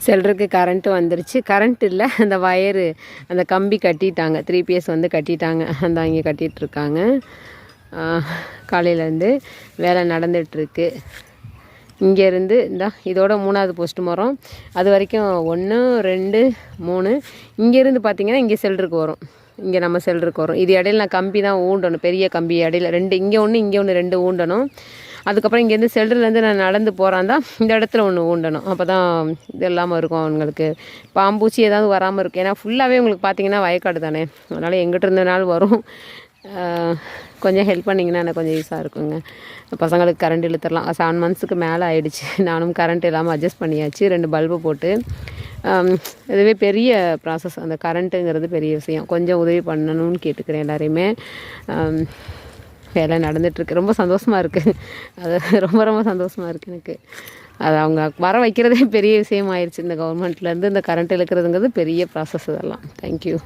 செல்றதுக்கு current வந்துருச்சு. Current இல்லை, அந்த வயரு அந்த கம்பி கட்டிட்டாங்க. 3PS வந்து கட்டிட்டாங்க. அந்த அங்கே கட்டிகிட்ருக்காங்க. காலையிலேருந்து வேலை நடந்துகிட்ருக்கு. இங்கேருந்து இதோட 3வது போஸ்ட்டு மரம். அது வரைக்கும் 1 2 3. இங்கேருந்து பார்த்திங்கன்னா இங்கே செல்றதுக்கு வரும். இங்கே நம்ம செல்றதுக்கு வரும். இது இடையில நான் கம்பி தான் ஊண்டணும். பெரிய கம்பி இடையில 2, இங்கே 1 இங்கே 1 2 ஊண்டணும். அதுக்கப்புறம் இங்கேருந்து செல்றதுலேருந்து நான் நடந்து போகிறான் தான் இந்த இடத்துல ஒன்று ஊண்டணும். அப்போ தான் இது இல்லாமல் இருக்கும் அவங்களுக்கு. பாம்பூச்சி ஏதாவது வராமல் இருக்கும். ஏன்னா ஃபுல்லாகவே உங்களுக்கு பார்த்திங்கன்னா வயக்காடு தானே, அதனால் எங்கிட்ட இருந்தனாலும் வரும். கொஞ்சம் ஹெல்ப் பண்ணிங்கன்னா எனக்கு கொஞ்சம் யூஸாக இருக்குங்க. பசங்களுக்கு கரண்ட் இழுத்துடலாம். 7 மந்த்ஸுக்கு மேலே ஆகிடுச்சு. நானும் கரண்ட் இல்லாமல் அட்ஜஸ்ட் பண்ணியாச்சு. 2 பல்பு போட்டு. இதுவே பெரிய ப்ராசஸ். அந்த கரண்ட்டுங்கிறது பெரிய விஷயம். கொஞ்சம் உதவி பண்ணணும்னு கேட்டுக்கிறேன் எல்லாரையுமே. வேலை நடந்துகிட்ருக்கு. ரொம்ப சந்தோஷமாக இருக்குது. அது ரொம்ப ரொம்ப சந்தோஷமாக இருக்குது எனக்கு. அது அவங்க வர வைக்கிறதே பெரிய விஷயம் ஆயிடுச்சு. இந்த கவர்மெண்ட்லேருந்து இந்த கரண்ட் இழுக்கிறதுங்கிறது பெரிய ப்ராசஸ். இதெல்லாம் தேங்க்யூ.